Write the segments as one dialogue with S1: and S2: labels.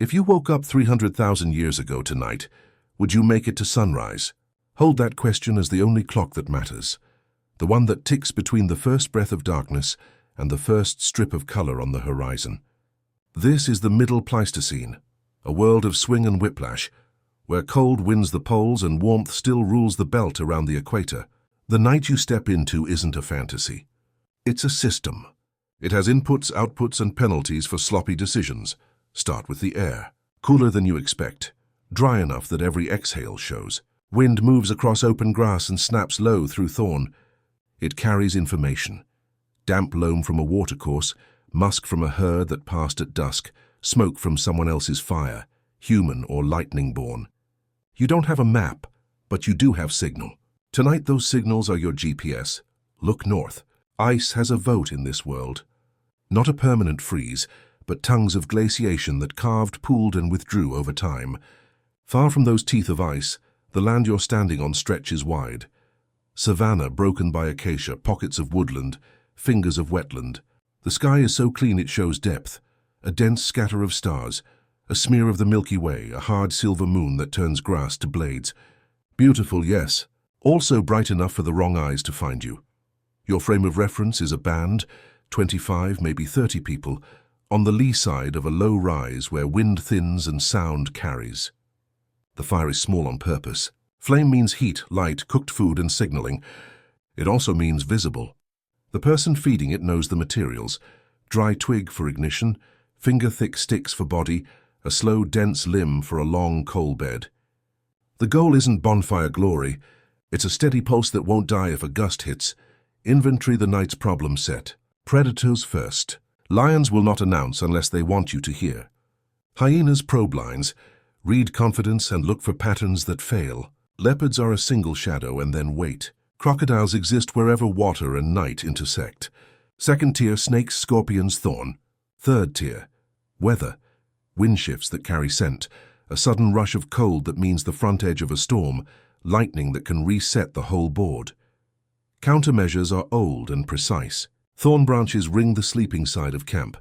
S1: If you woke up 300,000 years ago tonight, would you make it to sunrise? Hold that question as the only clock that matters, the one that ticks between the first breath of darkness and the first strip of color on the horizon. This is the Middle Pleistocene, a world of swing and whiplash, where cold wins the poles and warmth still rules the belt around the equator. The night you step into isn't a fantasy. It's a system. It has inputs, outputs, and penalties for sloppy decisions. Start with the air. Cooler than you expect. Dry enough that every exhale shows. Wind moves across open grass and snaps low through thorn. It carries information. Damp loam from a watercourse, musk from a herd that passed at dusk, smoke from someone else's fire, human or lightning-born. You don't have a map, but you do have signal. Tonight those signals are your GPS. Look north. Ice has a vote in this world. Not a permanent freeze, but tongues of glaciation that carved, pooled, and withdrew over time. Far from those teeth of ice, the land you're standing on stretches wide. Savanna broken by acacia, pockets of woodland, fingers of wetland. The sky is so clean it shows depth, a dense scatter of stars, a smear of the Milky Way, a hard silver moon that turns grass to blades. Beautiful, yes, also bright enough for the wrong eyes to find you. Your frame of reference is a band, 25, maybe 30 people, on the lee side of a low rise where wind thins and sound carries. The fire is small on purpose. Flame means heat, light, cooked food, and signaling. It also means visible. The person feeding it knows the materials. Dry twig for ignition, finger-thick sticks for body, a slow, dense limb for a long coal bed. The goal isn't bonfire glory. It's a steady pulse that won't die if a gust hits. Inventory the night's problem set. Predators first. Lions will not announce unless they want you to hear. Hyenas probe lines. Read confidence and look for patterns that fail. Leopards are a single shadow and then wait. Crocodiles exist wherever water and night intersect. Second tier, snakes, scorpions, thorn. Third tier, weather. Wind shifts that carry scent. A sudden rush of cold that means the front edge of a storm. Lightning that can reset the whole board. Countermeasures are old and precise. Thorn branches ring the sleeping side of camp.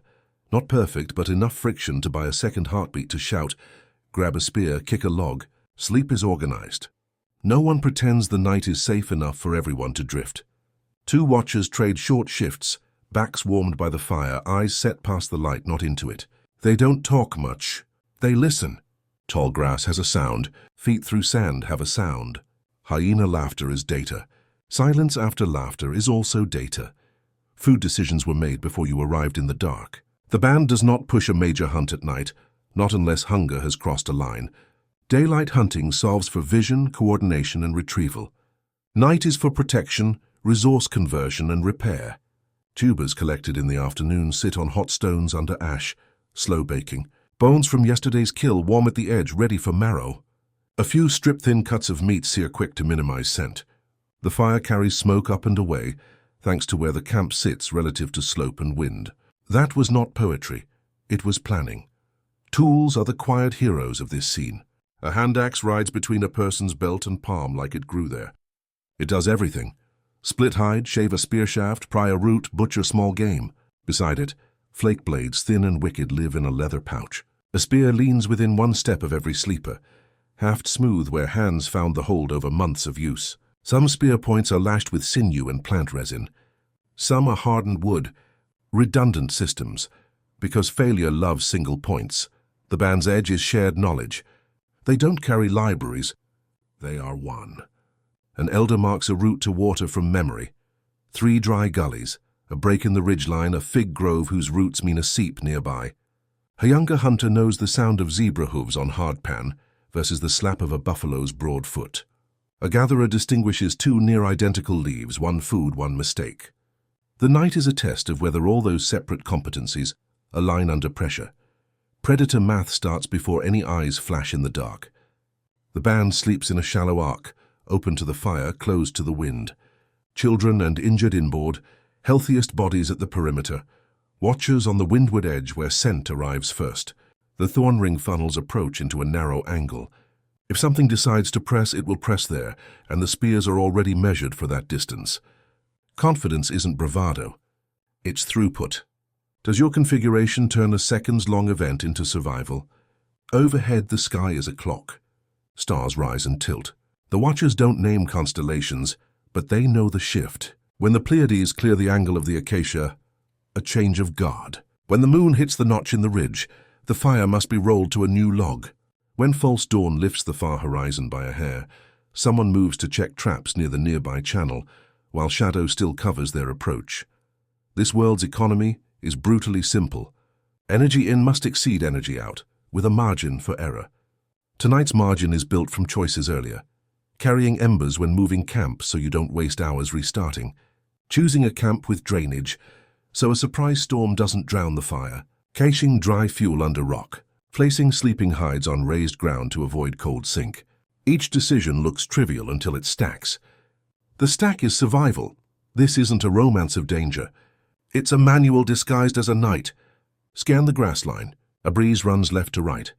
S1: Not perfect, but enough friction to buy a second heartbeat to shout, grab a spear, kick a log. Sleep is organized. No one pretends the night is safe enough for everyone to drift. Two watchers trade short shifts, backs warmed by the fire, eyes set past the light, not into it. They don't talk much. They listen. Tall grass has a sound. Feet through sand have a sound. Hyena laughter is data. Silence after laughter is also data. Food decisions were made before you arrived in the dark. The band does not push a major hunt at night, not unless hunger has crossed a line. Daylight hunting solves for vision, coordination, and retrieval. Night is for protection, resource conversion, and repair. Tubers collected in the afternoon sit on hot stones under ash, slow baking. Bones from yesterday's kill warm at the edge, ready for marrow. A few strip-thin cuts of meat sear quick to minimize scent. The fire carries smoke up and away, thanks to where the camp sits relative to slope and wind. That was not poetry. It was planning. Tools are the quiet heroes of this scene. A hand axe rides between a person's belt and palm like it grew there. It does everything. Split hide, shave a spear shaft, pry a root, butcher small game. Beside it, flake blades, thin and wicked, live in a leather pouch. A spear leans within one step of every sleeper, haft smooth where hands found the hold over months of use. Some spear points are lashed with sinew and plant resin. Some are hardened wood, redundant systems, because failure loves single points. The band's edge is shared knowledge. They don't carry libraries. They are one. An elder marks a route to water from memory. 3 dry gullies, a break in the ridgeline, a fig grove whose roots mean a seep nearby. A younger hunter knows the sound of zebra hooves on hardpan versus the slap of a buffalo's broad foot. A gatherer distinguishes 2 near-identical leaves, one food, one mistake. The night is a test of whether all those separate competencies align under pressure. Predator math starts before any eyes flash in the dark. The band sleeps in a shallow arc, open to the fire, closed to the wind. Children and injured inboard, healthiest bodies at the perimeter. Watchers on the windward edge where scent arrives first. The thorn ring funnels approach into a narrow angle. If something decides to press, it will press there, and the spears are already measured for that distance. Confidence isn't bravado. It's throughput. Does your configuration turn a seconds-long event into survival? Overhead, the sky is a clock. Stars rise and tilt. The watchers don't name constellations, but they know the shift. When the Pleiades clear the angle of the acacia, a change of guard. When the moon hits the notch in the ridge, the fire must be rolled to a new log. When false dawn lifts the far horizon by a hair, someone moves to check traps near the nearby channel, while shadow still covers their approach. This world's economy is brutally simple. Energy in must exceed energy out, with a margin for error. Tonight's margin is built from choices earlier. Carrying embers when moving camp so you don't waste hours restarting. Choosing a camp with drainage so a surprise storm doesn't drown the fire. Caching dry fuel under rock. Placing sleeping hides on raised ground to avoid cold sink. Each decision looks trivial until it stacks. The stack is survival. This isn't a romance of danger. It's a manual disguised as a night. Scan the grass line. A breeze runs left to right.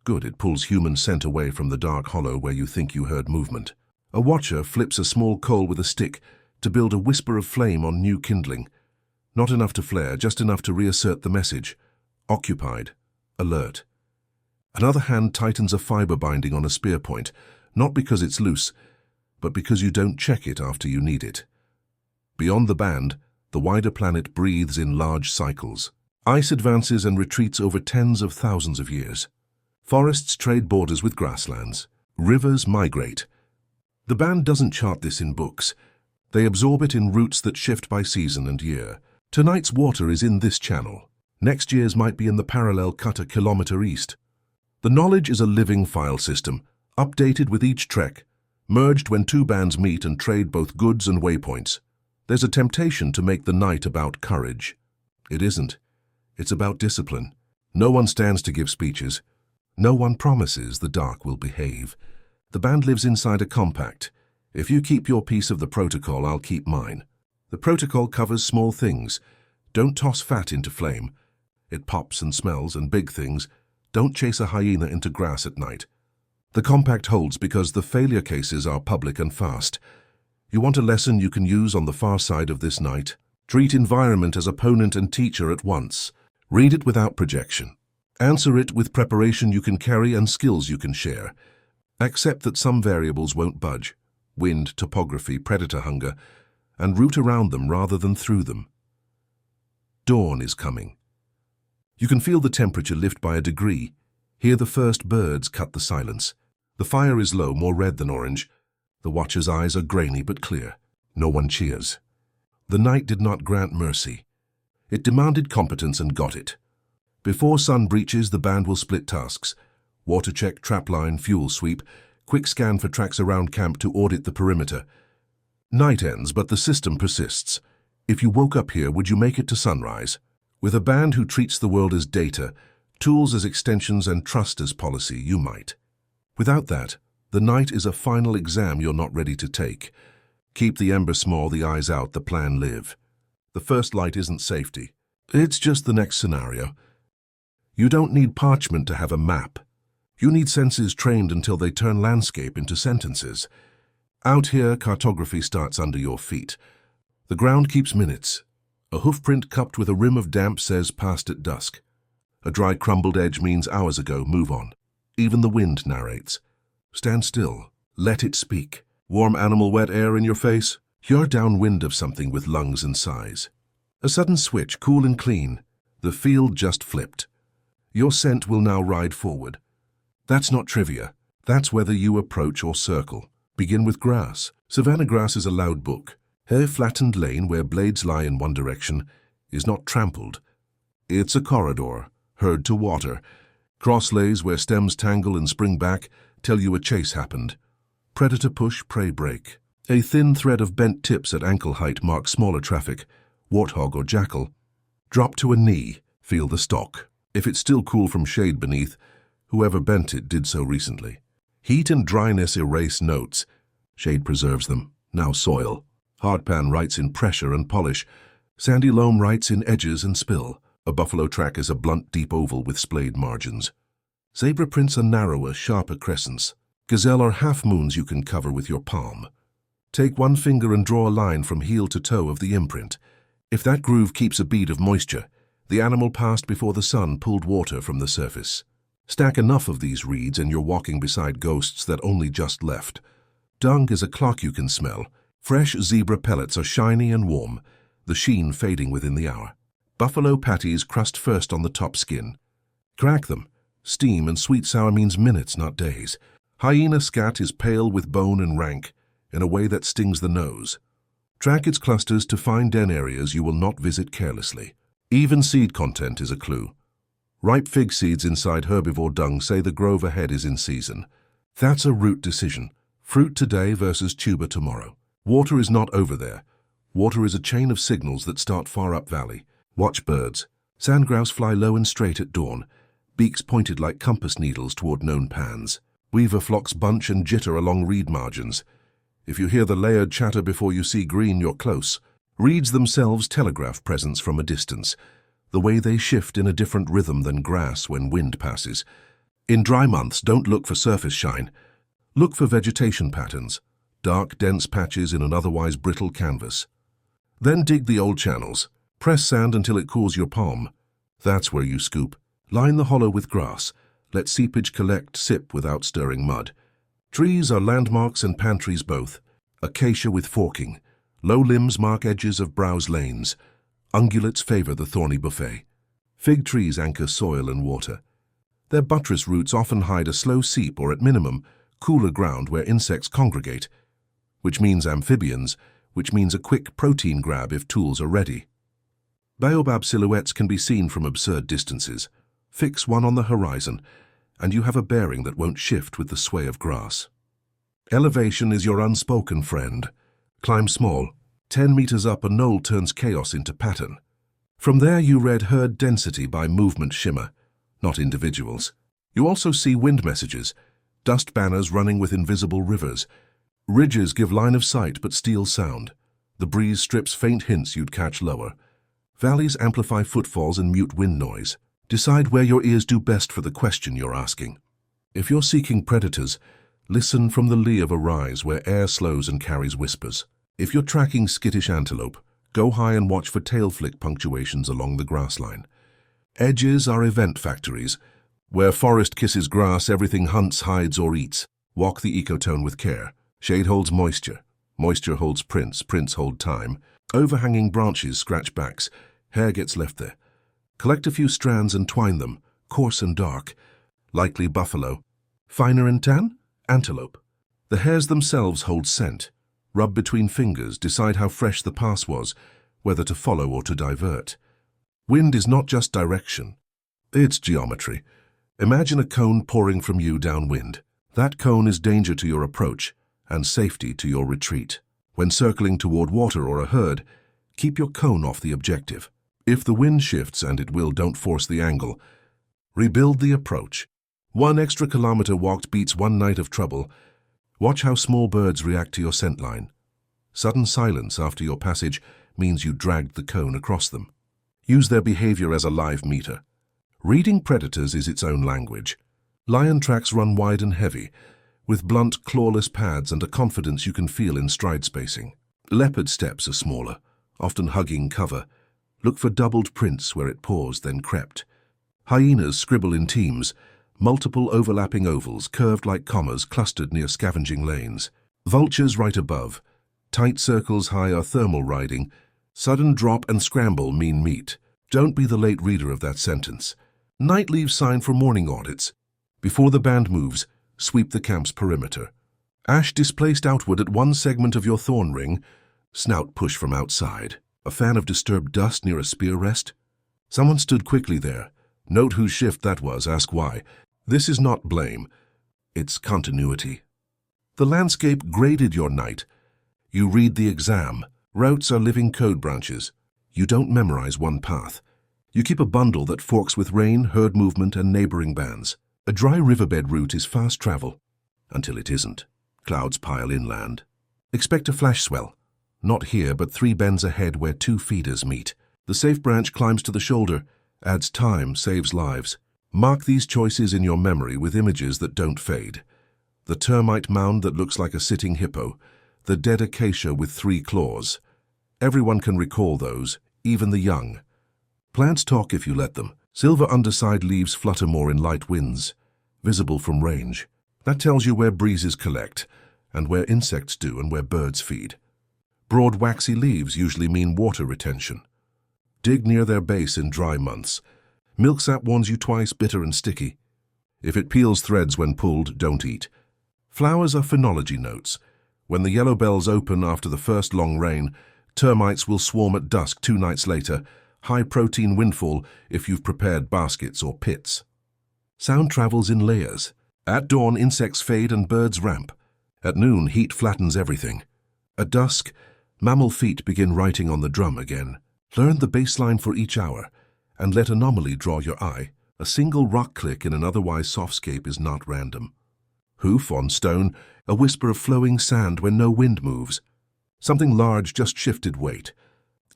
S1: Good, it pulls human scent away from the dark hollow where you think you heard movement. A watcher flips a small coal with a stick to build a whisper of flame on new kindling. Not enough to flare, just enough to reassert the message. Occupied. Alert. Another hand tightens a fiber binding on a spear point, not because it's loose, but because you don't check it after you need it. Beyond the band, the wider planet breathes in large cycles. Ice advances and retreats over tens of thousands of years. Forests trade borders with grasslands. Rivers migrate. The band doesn't chart this in books. They absorb it in routes that shift by season and year. Tonight's water is in this channel. Next year's might be in the parallel cut a kilometer east. The knowledge is a living file system, updated with each trek, merged when two bands meet and trade both goods and waypoints. There's a temptation to make the night about courage. It isn't. It's about discipline. No one stands to give speeches. No one promises the dark will behave. The band lives inside a compact. If you keep your piece of the protocol, I'll keep mine. The protocol covers small things. Don't toss fat into flame. It pops and smells, and big things. Don't chase a hyena into grass at night. The compact holds because the failure cases are public and fast. You want a lesson you can use on the far side of this night? Treat environment as opponent and teacher at once. Read it without projection. Answer it with preparation you can carry and skills you can share. Accept that some variables won't budge. Wind, topography, predator hunger, and root around them rather than through them. Dawn is coming. You can feel the temperature lift by a degree. Hear the first birds cut the silence. The fire is low, more red than orange. The watcher's eyes are grainy but clear. No one cheers. The night did not grant mercy. It demanded competence and got it. Before sun breaches, the band will split tasks. Water check, trapline, fuel sweep, quick scan for tracks around camp to audit the perimeter. Night ends, but the system persists. If you woke up here, would you make it to sunrise? With a band who treats the world as data, tools as extensions, and trust as policy, you might. Without that, the night is a final exam you're not ready to take. Keep the ember small, the eyes out, the plan live. The first light isn't safety. It's just the next scenario. You don't need parchment to have a map. You need senses trained until they turn landscape into sentences. Out here, cartography starts under your feet. The ground keeps minutes. A hoofprint cupped with a rim of damp says past at dusk. A dry crumbled edge means hours ago, move on. Even the wind narrates. Stand still. Let it speak. Warm animal wet air in your face. You're downwind of something with lungs and size. A sudden switch, cool and clean. The field just flipped. Your scent will now ride forward. That's not trivia. That's whether you approach or circle. Begin with grass. Savanna grass is a loud book. Her flattened lane where blades lie in one direction is not trampled. It's a corridor, herd to water. Crosslays where stems tangle and spring back tell you a chase happened. Predator push, prey break. A thin thread of bent tips at ankle height marks smaller traffic, warthog or jackal. Drop to a knee, feel the stalk. If it's still cool from shade beneath, whoever bent it did so recently. Heat and dryness erase notes. Shade preserves them. Now soil. Hardpan writes in pressure and polish. Sandy loam writes in edges and spill. A buffalo track is a blunt, deep oval with splayed margins. Zebra prints are narrower, sharper crescents. Gazelle are half-moons you can cover with your palm. Take one finger and draw a line from heel to toe of the imprint. If that groove keeps a bead of moisture, the animal passed before the sun pulled water from the surface. Stack enough of these reeds and you're walking beside ghosts that only just left. Dung is a clock you can smell. Fresh zebra pellets are shiny and warm, the sheen fading within the hour. Buffalo patties crust first on the top skin. Crack them. Steam and sweet sour means minutes, not days. Hyena scat is pale with bone and rank, in a way that stings the nose. Track its clusters to find den areas you will not visit carelessly. Even seed content is a clue. Ripe fig seeds inside herbivore dung say the grove ahead is in season. That's a root decision. Fruit today versus tuber tomorrow. Water is not over there. Water is a chain of signals that start far up valley. Watch birds. Sandgrouse fly low and straight at dawn, beaks pointed like compass needles toward known pans. Weaver flocks bunch and jitter along reed margins. If you hear the layered chatter before you see green, you're close. Reeds themselves telegraph presence from a distance, the way they shift in a different rhythm than grass when wind passes. In dry months, don't look for surface shine. Look for vegetation patterns, dark, dense patches in an otherwise brittle canvas. Then dig the old channels. Press sand until it cools your palm. That's where you scoop. Line the hollow with grass. Let seepage collect, sip without stirring mud. Trees are landmarks and pantries both. Acacia with forking. Low limbs mark edges of browse lanes. Ungulates favor the thorny buffet. Fig trees anchor soil and water. Their buttress roots often hide a slow seep or, at minimum, cooler ground where insects congregate, which means amphibians, which means a quick protein grab if tools are ready. Baobab silhouettes can be seen from absurd distances. Fix one on the horizon, and you have a bearing that won't shift with the sway of grass. Elevation is your unspoken friend. Climb small. 10 meters up, a knoll turns chaos into pattern. From there you read herd density by movement shimmer, not individuals. You also see wind messages, dust banners running with invisible rivers. Ridges give line of sight but steal sound. The breeze strips faint hints you'd catch lower. Valleys amplify footfalls and mute wind noise. Decide where your ears do best for the question you're asking. If you're seeking predators, listen from the lee of a rise where air slows and carries whispers. If you're tracking skittish antelope, go high and watch for tail flick punctuations along the grass line. Edges are event factories. Where forest kisses grass, everything hunts, hides, or eats. Walk the ecotone with care. Shade holds moisture. Moisture holds prints. Prints hold time. Overhanging branches scratch backs. Hair gets left there. Collect a few strands and twine them, coarse and dark. Likely buffalo. Finer in tan? Antelope. The hairs themselves hold scent. Rub between fingers, decide how fresh the pass was, whether to follow or to divert. Wind is not just direction. It's geometry. Imagine a cone pouring from you downwind. That cone is danger to your approach and safety to your retreat. When circling toward water or a herd, keep your cone off the objective. If the wind shifts, and it will, don't force the angle. Rebuild the approach. 1 extra kilometer walked beats 1 night of trouble. Watch how small birds react to your scent line. Sudden silence after your passage means you dragged the cone across them. Use their behavior as a live meter. Reading predators is its own language. Lion tracks run wide and heavy, with blunt, clawless pads and a confidence you can feel in stride spacing. Leopard steps are smaller, often hugging cover. Look for doubled prints where it paused, then crept. Hyenas scribble in teams, multiple overlapping ovals, curved like commas, clustered near scavenging lanes. Vultures right above. Tight circles high are thermal riding. Sudden drop and scramble mean meat. Don't be the late reader of that sentence. Night leaves sign for morning audits. Before the band moves, sweep the camp's perimeter. Ash displaced outward at one segment of your thorn ring. Snout push from outside. A fan of disturbed dust near a spear rest? Someone stood quickly there. Note whose shift that was, ask why. This is not blame. It's continuity. The landscape graded your night. You read the exam. Routes are living code branches. You don't memorize one path. You keep a bundle that forks with rain, herd movement, and neighboring bands. A dry riverbed route is fast travel, until it isn't. Clouds pile inland. Expect a flash swell. Not here, but 3 bends ahead where 2 feeders meet. The safe branch climbs to the shoulder, adds time, saves lives. Mark these choices in your memory with images that don't fade. The termite mound that looks like a sitting hippo. The dead acacia with 3 claws. Everyone can recall those, even the young. Plants talk if you let them. Silver underside leaves flutter more in light winds. visible from range. That tells you where breezes collect, and where insects do and where birds feed. Broad waxy leaves usually mean water retention. Dig near their base in dry months. Milksap warns you twice, bitter and sticky. If it peels threads when pulled, don't eat. Flowers are phenology notes. When the yellow bells open after the first long rain, termites will swarm at dusk 2 nights later. High-protein windfall if you've prepared baskets or pits. Sound travels in layers. At dawn, insects fade and birds ramp. At noon, heat flattens everything. At dusk, mammal feet begin writing on the drum again. Learn the baseline for each hour, and let anomaly draw your eye. A single rock click in an otherwise softscape is not random. Hoof on stone, a whisper of flowing sand when no wind moves. Something large just shifted weight.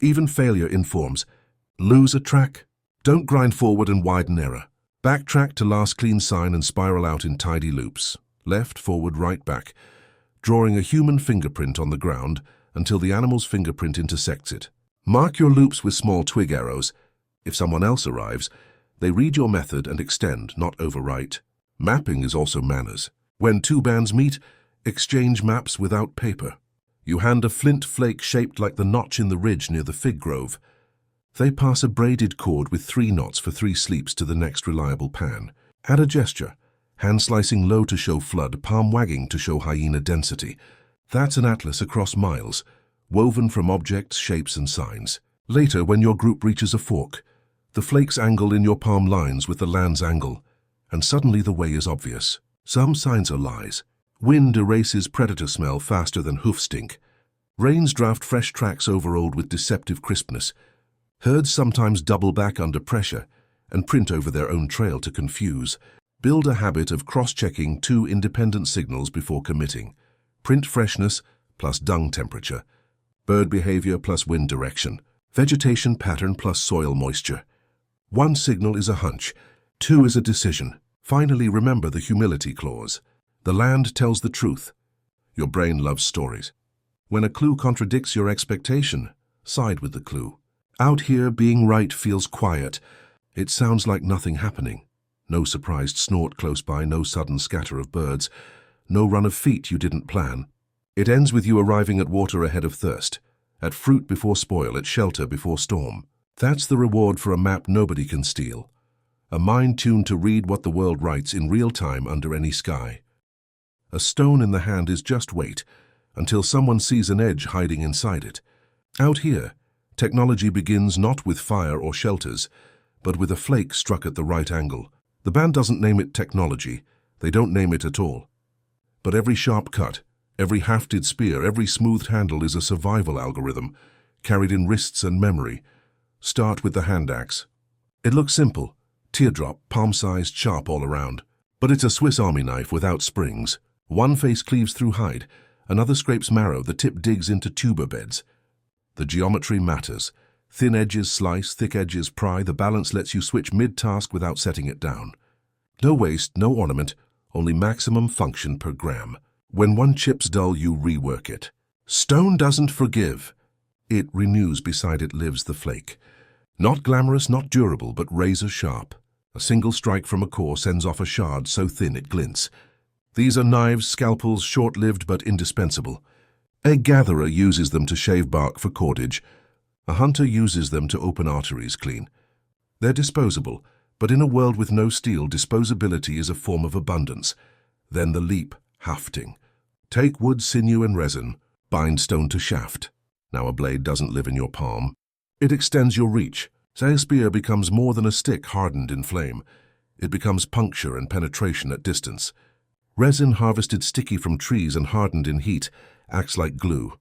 S1: Even failure informs. Lose a track? Don't grind forward and widen error. Backtrack to last clean sign and spiral out in tidy loops. Left, forward, right, back. Drawing a human fingerprint on the ground until the animal's fingerprint intersects it. Mark your loops with small twig arrows. If someone else arrives, they read your method and extend, not overwrite. Mapping is also manners. When 2 bands meet, exchange maps without paper. You hand a flint flake shaped like the notch in the ridge near the fig grove. They pass a braided cord with 3 knots for 3 sleeps to the next reliable pan. Add a gesture, hand slicing low to show flood, palm wagging to show hyena density. That's an atlas across miles, woven from objects, shapes and signs. Later, when your group reaches a fork, the flakes angle in your palm lines with the land's angle, and suddenly the way is obvious. Some signs are lies. Wind erases predator smell faster than hoof stink. Rains draft fresh tracks over old with deceptive crispness. Herds sometimes double back under pressure and print over their own trail to confuse. Build a habit of cross-checking 2 independent signals before committing. Print freshness plus dung temperature. Bird behavior plus wind direction. Vegetation pattern plus soil moisture. 1 signal is a hunch, 2 is a decision. Finally, remember the humility clause. The land tells the truth. Your brain loves stories. When a clue contradicts your expectation, side with the clue. Out here, being right feels quiet. It sounds like nothing happening. No surprised snort close by, no sudden scatter of birds, no run of feet you didn't plan. It ends with you arriving at water ahead of thirst, at fruit before spoil, at shelter before storm. That's the reward for a map nobody can steal. A mind tuned to read what the world writes in real time under any sky. A stone in the hand is just weight, until someone sees an edge hiding inside it. Out here, technology begins not with fire or shelters, but with a flake struck at the right angle. The band doesn't name it technology, they don't name it at all. But every sharp cut, every hafted spear, every smoothed handle is a survival algorithm, carried in wrists and memory. Start with the hand axe. It looks simple, teardrop, palm-sized, sharp all around. But it's a Swiss Army knife without springs. One face cleaves through hide, another scrapes marrow, the tip digs into tuber beds. The geometry matters. Thin edges slice, thick edges pry, the balance lets you switch mid-task without setting it down. No waste, no ornament, only maximum function per gram. When one chip's dull, you rework it. Stone doesn't forgive. It renews, beside it lives the flake. Not glamorous, not durable, but razor sharp. A single strike from a core sends off a shard so thin it glints. These are knives, scalpels, short-lived but indispensable. A gatherer uses them to shave bark for cordage. A hunter uses them to open arteries clean. They're disposable, but in a world with no steel, disposability is a form of abundance. Then the leap, hafting. Take wood, sinew and resin, bind stone to shaft. Now a blade doesn't live in your palm. It extends your reach. Say a spear becomes more than a stick hardened in flame. It becomes puncture and penetration at distance. Resin harvested sticky from trees and hardened in heat acts like glue.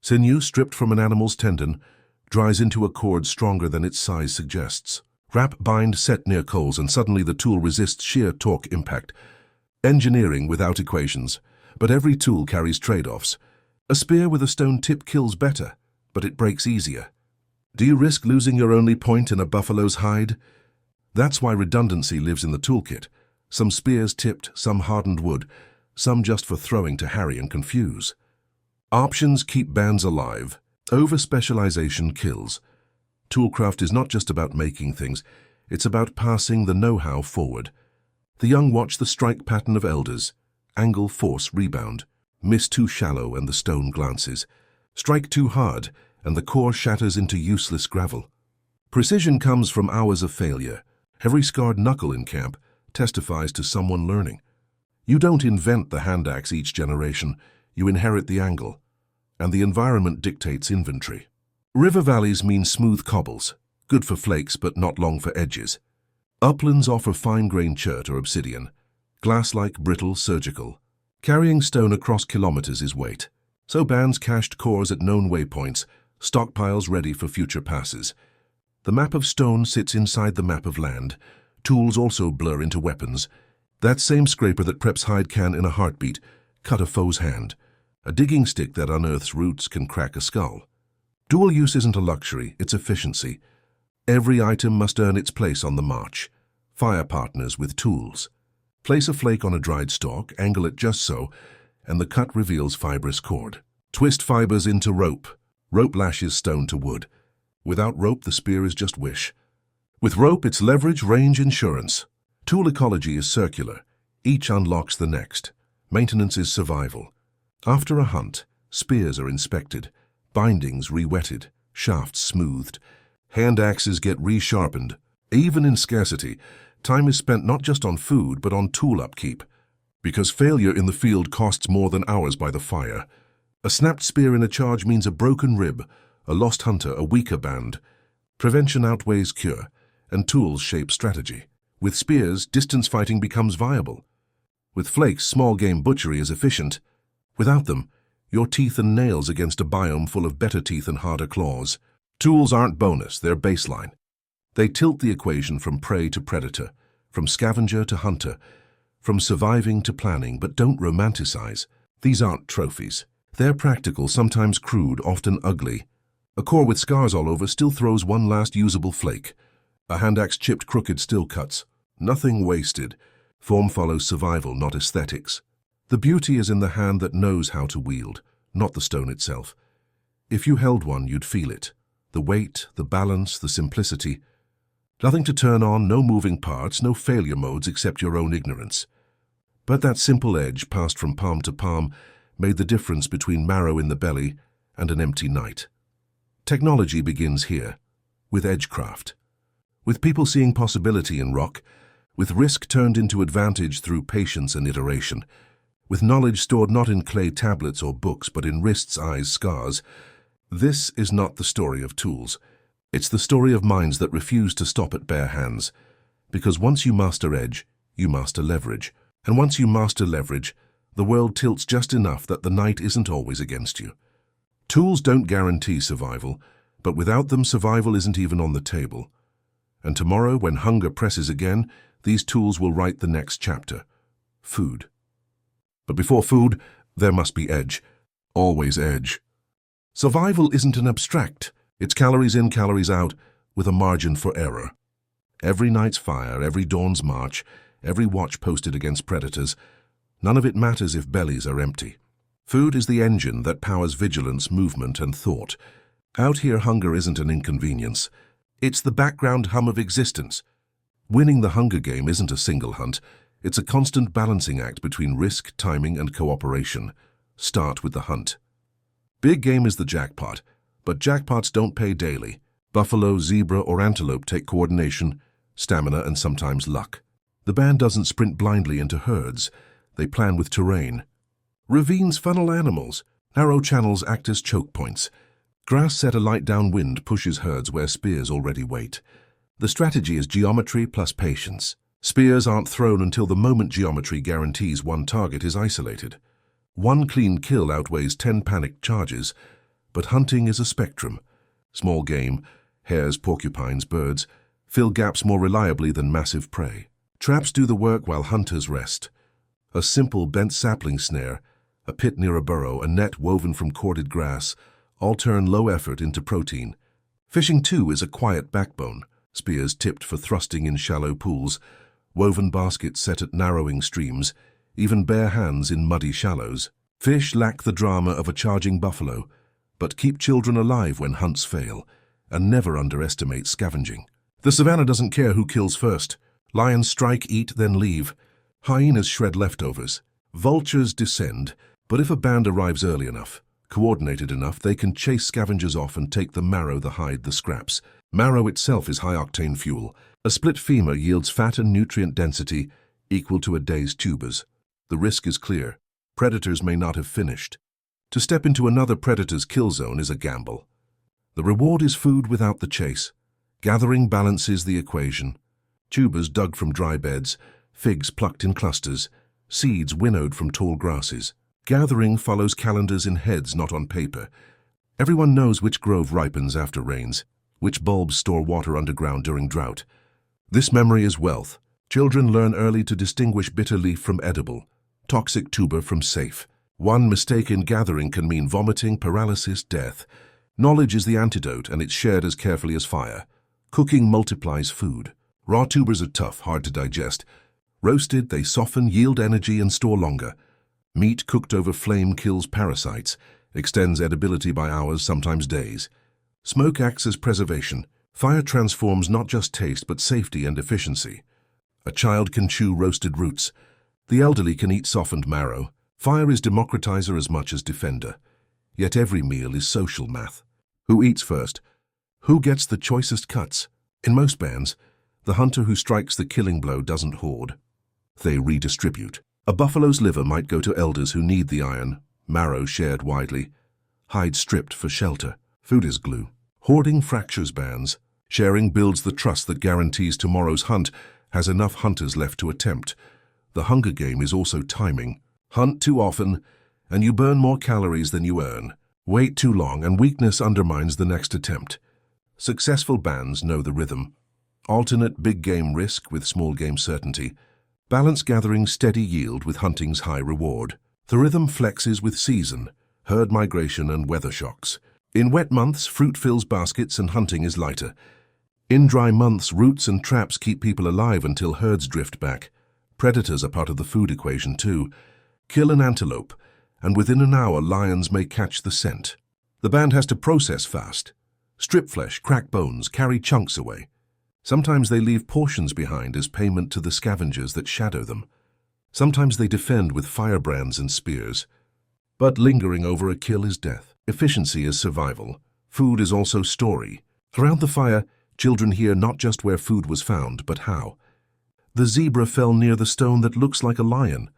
S1: Sinew stripped from an animal's tendon dries into a cord stronger than its size suggests. Wrap, bind, set near coals, and suddenly the tool resists sheer torque impact. Engineering without equations, but every tool carries trade-offs. A spear with a stone tip kills better, but it breaks easier. Do you risk losing your only point in a buffalo's hide? That's why redundancy lives in the toolkit. Some spears tipped, some hardened wood, some just for throwing to harry and confuse. Options keep bands alive. Over-specialization kills. Toolcraft is not just about making things, it's about passing the know-how forward. The young watch the strike pattern of elders. Angle, force, rebound. Miss too shallow and the stone glances. Strike too hard and the core shatters into useless gravel. Precision comes from hours of failure. Every scarred knuckle in camp testifies to someone learning. You don't invent the hand axe each generation, you inherit the angle, and the environment dictates inventory. River valleys mean smooth cobbles, good for flakes but not long for edges. Uplands offer fine-grained chert or obsidian, glass-like, brittle, surgical. Carrying stone across kilometers is weight. So bands cached cores at known waypoints, stockpiles ready for future passes. The map of stone sits inside the map of land. Tools also blur into weapons. That same scraper that preps hide can, in a heartbeat, cut a foe's hand. A digging stick that unearths roots can crack a skull. Dual use isn't a luxury, it's efficiency. Every item must earn its place on the march. Fire partners with tools. Place a flake on a dried stalk, angle it just so, and the cut reveals fibrous cord. Twist fibers into rope. Rope lashes stone to wood. Without rope, the spear is just wish. With rope, it's leverage, range, insurance. Tool ecology is circular. Each unlocks the next. Maintenance is survival. After a hunt, spears are inspected, bindings re-wetted, shafts smoothed. Hand axes get resharpened. Even in scarcity, time is spent not just on food, but on tool upkeep. Because failure in the field costs more than hours by the fire. A snapped spear in a charge means a broken rib, a lost hunter, a weaker band. Prevention outweighs cure, and tools shape strategy. With spears, distance fighting becomes viable. With flakes, small game butchery is efficient. Without them, your teeth and nails against a biome full of better teeth and harder claws. Tools aren't bonus, they're baseline. They tilt the equation from prey to predator, from scavenger to hunter, from surviving to planning, but don't romanticize. These aren't trophies. They're practical, sometimes crude, often ugly. A core with scars all over still throws one last usable flake. A hand axe chipped crooked still cuts. Nothing wasted. Form follows survival, not aesthetics. The beauty is in the hand that knows how to wield, not the stone itself. If you held one, you'd feel it. The weight, the balance, the simplicity. Nothing to turn on, no moving parts, no failure modes except your own ignorance. But that simple edge, passed from palm to palm, made the difference between marrow in the belly and an empty night. Technology begins here, with edgecraft. With people seeing possibility in rock, with risk turned into advantage through patience and iteration, with knowledge stored not in clay tablets or books but in wrists, eyes, scars. This is not the story of tools. It's the story of minds that refuse to stop at bare hands. Because once you master edge, you master leverage. And once you master leverage, the world tilts just enough that the night isn't always against you. Tools don't guarantee survival, but without them survival isn't even on the table. And tomorrow, when hunger presses again, these tools will write the next chapter. Food. But before food, there must be edge. Always edge. Survival isn't an abstract. It's calories in, calories out, with a margin for error. Every night's fire, every dawn's march, every watch posted against predators, none of it matters if bellies are empty. Food is the engine that powers vigilance, movement, and thought. Out here, hunger isn't an inconvenience. It's the background hum of existence. Winning the hunger game isn't a single hunt. It's a constant balancing act between risk, timing, and cooperation. Start with the hunt. Big game is the jackpot, but jackpots don't pay daily. Buffalo, zebra, or antelope take coordination, stamina, and sometimes luck. The band doesn't sprint blindly into herds. They plan with terrain. Ravines funnel animals. Narrow channels act as choke points. Grass set a light downwind pushes herds where spears already wait. The strategy is geometry plus patience. Spears aren't thrown until the moment geometry guarantees one target is isolated. One clean kill outweighs 10 panicked charges, but hunting is a spectrum. Small game, hares, porcupines, birds, fill gaps more reliably than massive prey. Traps do the work while hunters rest. A simple bent sapling snare, a pit near a burrow, a net woven from corded grass, all turn low effort into protein. Fishing too is a quiet backbone, spears tipped for thrusting in shallow pools, woven baskets set at narrowing streams, even bare hands in muddy shallows. Fish lack the drama of a charging buffalo, but keep children alive when hunts fail, and never underestimate scavenging. The savanna doesn't care who kills first. Lions strike, eat, then leave. Hyenas shred leftovers. Vultures descend, but if a band arrives early enough, coordinated enough, they can chase scavengers off and take the marrow, the hide, the scraps. Marrow itself is high-octane fuel. A split femur yields fat and nutrient density equal to a day's tubers. The risk is clear. Predators may not have finished. To step into another predator's kill zone is a gamble. The reward is food without the chase. Gathering balances the equation. Tubers dug from dry beds, figs plucked in clusters, seeds winnowed from tall grasses. Gathering follows calendars in heads, not on paper. Everyone knows which grove ripens after rains, which bulbs store water underground during drought. This memory is wealth. Children learn early to distinguish bitter leaf from edible, toxic tuber from safe. One mistake in gathering can mean vomiting, paralysis, death. Knowledge is the antidote, and it's shared as carefully as fire. Cooking multiplies food. Raw tubers are tough, hard to digest. Roasted, they soften, yield energy, and store longer. Meat cooked over flame kills parasites, extends edibility by hours, sometimes days. Smoke acts as preservation. Fire transforms not just taste, but safety and efficiency. A child can chew roasted roots. The elderly can eat softened marrow. Fire is democratizer as much as defender. Yet every meal is social math. Who eats first? Who gets the choicest cuts? In most bands, the hunter who strikes the killing blow doesn't hoard. They redistribute. A buffalo's liver might go to elders who need the iron, marrow shared widely, hide stripped for shelter. Food is glue. Hoarding fractures bands. Sharing builds the trust that guarantees tomorrow's hunt has enough hunters left to attempt. The hunger game is also timing. Hunt too often, and you burn more calories than you earn. Wait too long, and weakness undermines the next attempt. Successful bands know the rhythm. Alternate big game risk with small game certainty. Balance gathering steady yield with hunting's high reward. The rhythm flexes with season, herd migration and weather shocks. In wet months, fruit fills baskets and hunting is lighter. In dry months, roots and traps keep people alive until herds drift back. Predators are part of the food equation too. Kill an antelope, and within an hour lions may catch the scent. The band has to process fast. Strip flesh, crack bones, carry chunks away. Sometimes they leave portions behind as payment to the scavengers that shadow them. Sometimes they defend with firebrands and spears. But lingering over a kill is death. Efficiency is survival. Food is also story. Around the fire, children hear not just where food was found, but how. The zebra fell near the stone that looks like a lion.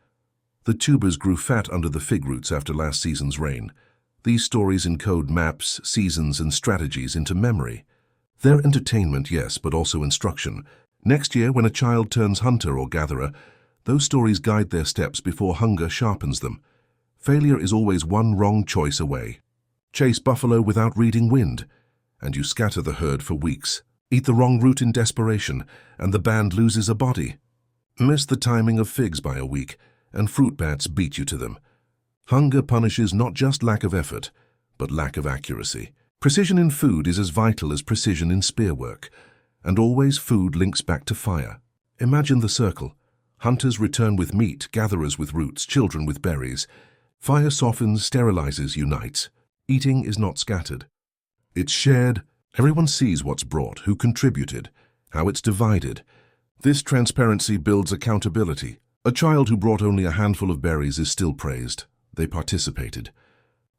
S1: The tubers grew fat under the fig roots after last season's rain. These stories encode maps, seasons, and strategies into memory. They're entertainment, yes, but also instruction. Next year, when a child turns hunter or gatherer, those stories guide their steps before hunger sharpens them. Failure is always one wrong choice away. Chase buffalo without reading wind, and you scatter the herd for weeks. Eat the wrong route in desperation, and the band loses a body. Miss the timing of figs by a week, and fruit bats beat you to them. Hunger punishes not just lack of effort, but lack of accuracy. Precision in food is as vital as precision in spear work, and always food links back to fire. Imagine the circle. Hunters return with meat, gatherers with roots, children with berries. Fire softens, sterilizes, unites. Eating is not scattered. It's shared. Everyone sees what's brought, who contributed, how it's divided. This transparency builds accountability. A child who brought only a handful of berries is still praised. They participated.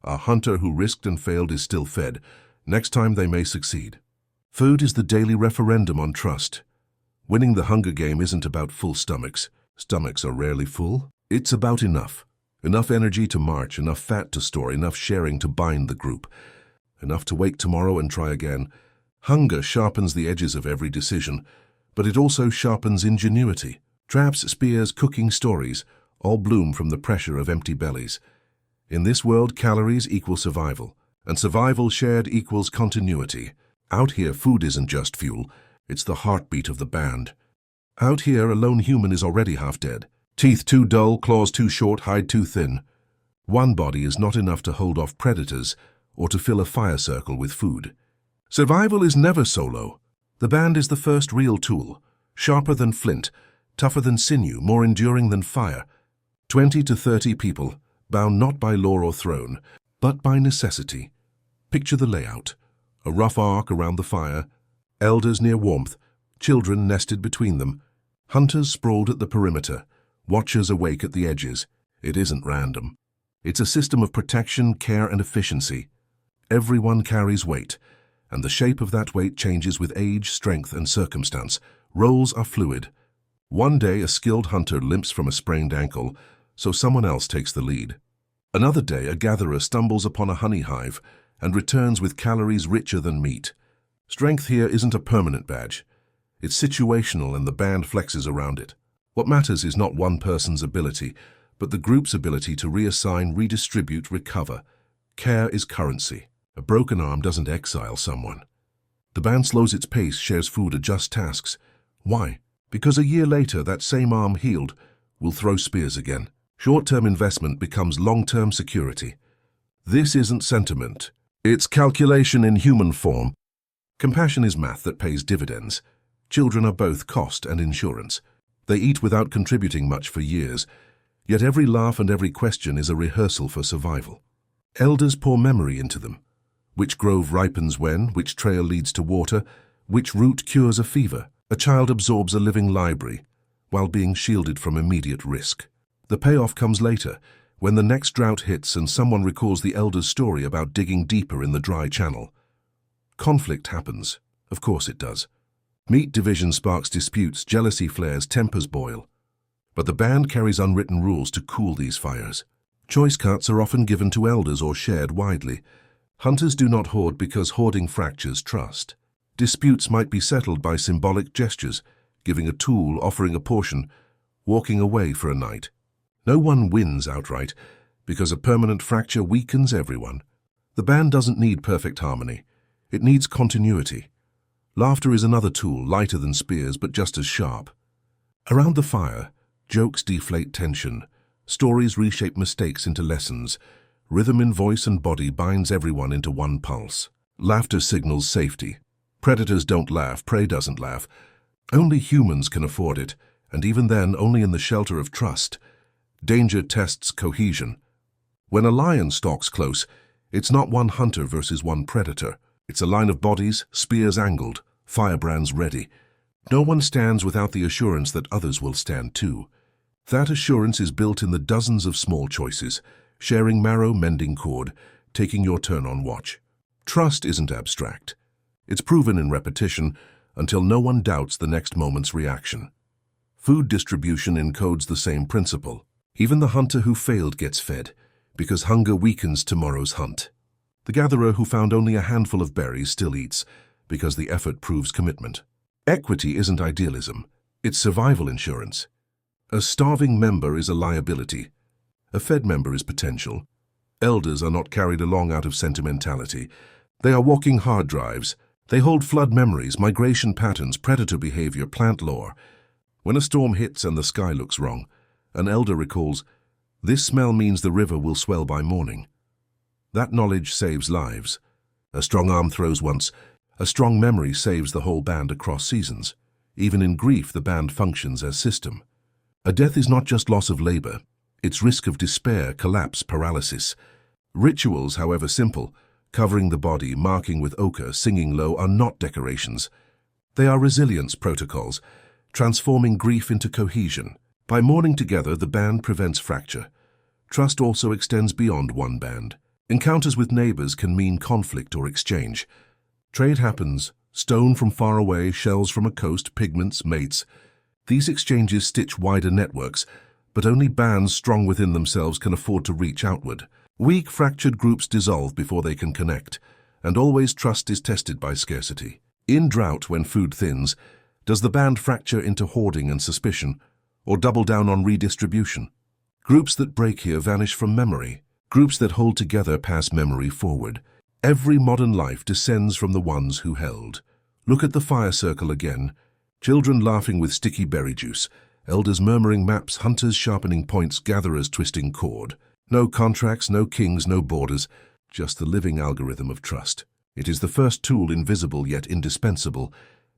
S1: A hunter who risked and failed is still fed. Next time they may succeed. Food is the daily referendum on trust. Winning the hunger game isn't about full stomachs. Stomachs are rarely full. It's about enough. Enough energy to march, enough fat to store, enough sharing to bind the group. Enough to wake tomorrow and try again. Hunger sharpens the edges of every decision, but it also sharpens ingenuity. Traps, spears, cooking stories all bloom from the pressure of empty bellies. In this world, calories equal survival, and survival shared equals continuity. Out here, food isn't just fuel, it's the heartbeat of the band. Out here, a lone human is already half dead. Teeth too dull, claws too short, hide too thin. One body is not enough to hold off predators or to fill a fire circle with food. Survival is never solo. The band is the first real tool, sharper than flint, tougher than sinew, more enduring than fire. 20 to 30 people, bound not by law or throne, but by necessity. Picture the layout. A rough arc around the fire, elders near warmth, children nested between them, hunters sprawled at the perimeter, watchers awake at the edges. It isn't random. It's a system of protection, care, and efficiency. Everyone carries weight, and the shape of that weight changes with age, strength, and circumstance. Roles are fluid. One day, a skilled hunter limps from a sprained ankle, so someone else takes the lead. Another day, a gatherer stumbles upon a honey hive and returns with calories richer than meat. Strength here isn't a permanent badge. It's situational, and the band flexes around it. What matters is not one person's ability, but the group's ability to reassign, redistribute, recover. Care is currency. A broken arm doesn't exile someone. The band slows its pace, shares food, adjusts tasks. Why? Because a year later, that same arm healed will throw spears again. Short-term investment becomes long-term security. This isn't sentiment. It's calculation in human form. Compassion is math that pays dividends. Children are both cost and insurance. They eat without contributing much for years, yet every laugh and every question is a rehearsal for survival. Elders pour memory into them. Which grove ripens when, which trail leads to water, which root cures a fever. A child absorbs a living library, while being shielded from immediate risk. The payoff comes later, when the next drought hits and someone recalls the elder's story about digging deeper in the dry channel. Conflict happens. Of course it does. Meat division sparks disputes, jealousy flares, tempers boil. But the band carries unwritten rules to cool these fires. Choice cuts are often given to elders or shared widely. Hunters do not hoard because hoarding fractures trust. Disputes might be settled by symbolic gestures, giving a tool, offering a portion, walking away for a night. No one wins outright, because a permanent fracture weakens everyone. The band doesn't need perfect harmony. It needs continuity. Laughter is another tool, lighter than spears, but just as sharp. Around the fire, jokes deflate tension. Stories reshape mistakes into lessons. Rhythm in voice and body binds everyone into one pulse. Laughter signals safety. Predators don't laugh, prey doesn't laugh. Only humans can afford it, and even then only in the shelter of trust. Danger tests cohesion. When a lion stalks close, it's not one hunter versus one predator. It's a line of bodies, spears angled, firebrands ready. No one stands without the assurance that others will stand too. That assurance is built in the dozens of small choices, sharing marrow, mending cord, taking your turn on watch. Trust isn't abstract. It's proven in repetition until no one doubts the next moment's reaction. Food distribution encodes the same principle. Even the hunter who failed gets fed, because hunger weakens tomorrow's hunt. The gatherer who found only a handful of berries still eats, because the effort proves commitment. Equity isn't idealism, it's survival insurance. A starving member is a liability. A fed member is potential. Elders are not carried along out of sentimentality. They are walking hard drives. They hold flood memories, migration patterns, predator behavior, plant lore. When a storm hits and the sky looks wrong, an elder recalls, "This smell means the river will swell by morning." That knowledge saves lives. A strong arm throws once. A strong memory saves the whole band across seasons. Even in grief, the band functions as system. A death is not just loss of labor. It's risk of despair, collapse, paralysis. Rituals, however simple, covering the body, marking with ochre, singing low, are not decorations. They are resilience protocols, transforming grief into cohesion. By mourning together, the band prevents fracture. Trust also extends beyond one band. Encounters with neighbors can mean conflict or exchange. Trade happens, stone from far away, shells from a coast, pigments, mates. These exchanges stitch wider networks, but only bands strong within themselves can afford to reach outward. Weak, fractured groups dissolve before they can connect, and always trust is tested by scarcity. In drought, when food thins, does the band fracture into hoarding and suspicion, or double down on redistribution? Groups that break here vanish from memory. Groups that hold together pass memory forward. Every modern life descends from the ones who held. Look at the fire circle again. Children laughing with sticky berry juice. Elders murmuring maps, hunters sharpening points, gatherers twisting cord. No contracts, no kings, no borders, just the living algorithm of trust. It is the first tool, invisible yet indispensable,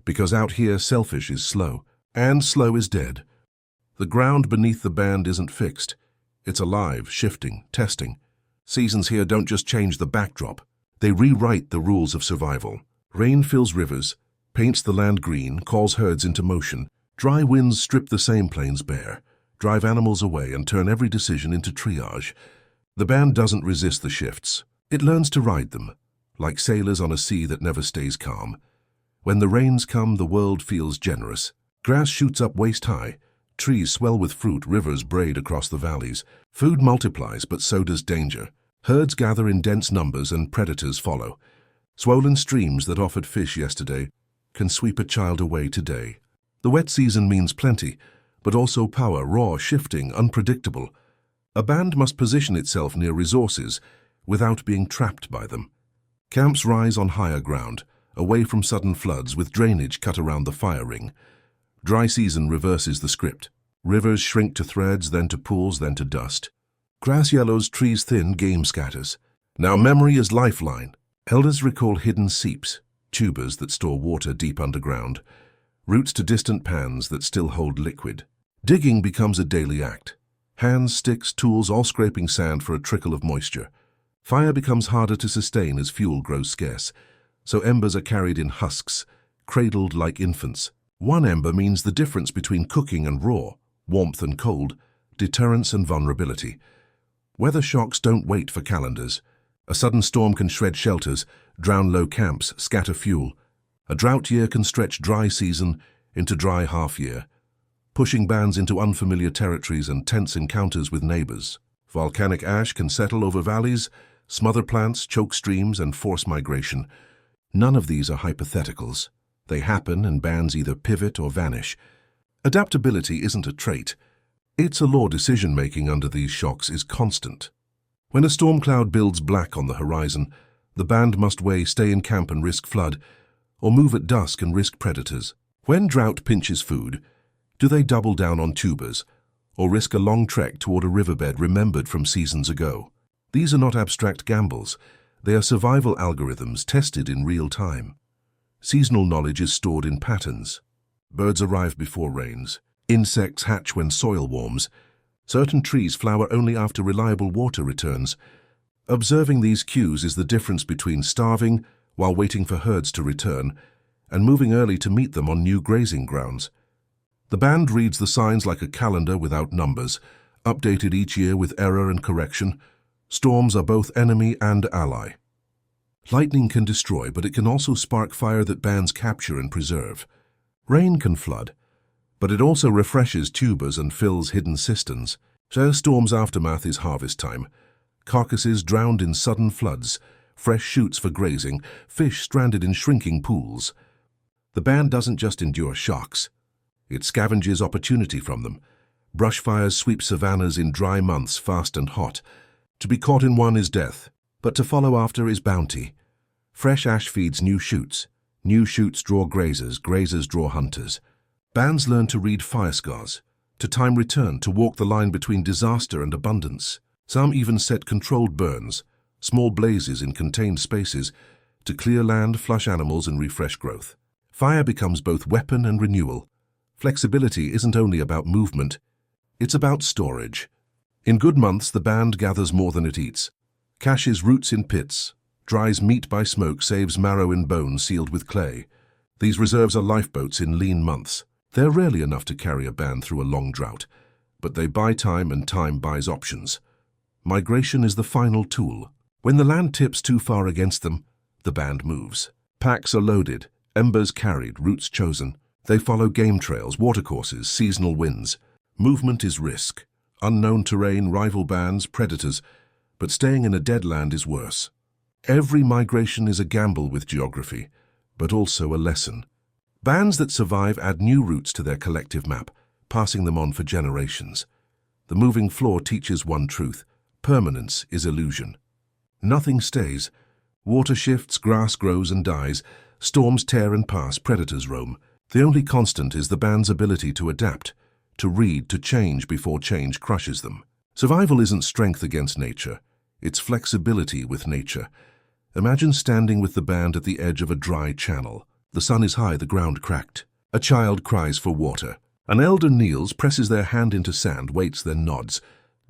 S1: because out here selfish is slow, and slow is dead. The ground beneath the band isn't fixed. It's alive, shifting, testing. Seasons here don't just change the backdrop. They rewrite the rules of survival. Rain fills rivers, paints the land green, calls herds into motion. Dry winds strip the same plains bare. drive animals away, and turn every decision into triage. The band doesn't resist the shifts. It learns to ride them, like sailors on a sea that never stays calm. When the rains come, the world feels generous. Grass shoots up waist-high. Trees swell with fruit, rivers braid across the valleys. Food multiplies, but so does danger. Herds gather in dense numbers and predators follow. Swollen streams that offered fish yesterday can sweep a child away today. The wet season means plenty, but also power, raw, shifting, unpredictable. A band must position itself near resources without being trapped by them. Camps rise on higher ground, away from sudden floods, with drainage cut around the fire ring. Dry season reverses the script. Rivers shrink to threads, then to pools, then to dust. Grass yellows, trees thin, game scatters. Now memory is lifeline. Elders recall hidden seeps, tubers that store water deep underground, roots to distant pans that still hold liquid. Digging becomes a daily act. Hands, sticks, tools, all scraping sand for a trickle of moisture. Fire becomes harder to sustain as fuel grows scarce, so embers are carried in husks, cradled like infants. One ember means the difference between cooking and raw, warmth and cold, deterrence and vulnerability. Weather shocks don't wait for calendars. A sudden storm can shred shelters, drown low camps, scatter fuel. A drought year can stretch dry season into dry half-year, pushing bands into unfamiliar territories and tense encounters with neighbors. Volcanic ash can settle over valleys, smother plants, choke streams, and force migration. None of these are hypotheticals. They happen, and bands either pivot or vanish. Adaptability isn't a trait. It's a law. Decision-making under these shocks is constant. When a storm cloud builds black on the horizon, the band must weigh stay in camp and risk flood, or move at dusk and risk predators. When drought pinches food, do they double down on tubers, or risk a long trek toward a riverbed remembered from seasons ago? These are not abstract gambles. They are survival algorithms tested in real time. Seasonal knowledge is stored in patterns. Birds arrive before rains. Insects hatch when soil warms. Certain trees flower only after reliable water returns. Observing these cues is the difference between starving while waiting for herds to return and moving early to meet them on new grazing grounds. The band reads the signs like a calendar without numbers, updated each year with error and correction. Storms are both enemy and ally. Lightning can destroy, but it can also spark fire that bands capture and preserve. Rain can flood, but it also refreshes tubers and fills hidden cisterns. So storm's aftermath is harvest time. Carcasses drowned in sudden floods, fresh shoots for grazing, fish stranded in shrinking pools. The band doesn't just endure shocks. It scavenges opportunity from them. Brush fires sweep savannas in dry months, fast and hot. To be caught in one is death, but to follow after is bounty. Fresh ash feeds new shoots. New shoots draw grazers, grazers draw hunters. Bands learn to read fire scars, to time return, to walk the line between disaster and abundance. Some even set controlled burns, small blazes in contained spaces, to clear land, flush animals, and refresh growth. Fire becomes both weapon and renewal. Flexibility isn't only about movement, it's about storage. In good months, the band gathers more than it eats. Caches roots in pits, dries meat by smoke, saves marrow in bones sealed with clay. These reserves are lifeboats in lean months. They're rarely enough to carry a band through a long drought, but they buy time, and time buys options. Migration is the final tool. When the land tips too far against them, the band moves. Packs are loaded, embers carried, routes chosen. They follow game trails, watercourses, seasonal winds. Movement is risk. Unknown terrain, rival bands, predators. But staying in a dead land is worse. Every migration is a gamble with geography, but also a lesson. Bands that survive add new routes to their collective map, passing them on for generations. The moving floor teaches one truth: permanence is illusion. Nothing stays. Water shifts, grass grows and dies, storms tear and pass, predators roam. The only constant is the band's ability to adapt, to read, to change before change crushes them. Survival isn't strength against nature, it's flexibility with nature. Imagine standing with the band at the edge of a dry channel. The sun is high, the ground cracked. A child cries for water. An elder kneels, presses their hand into sand, waits, then nods.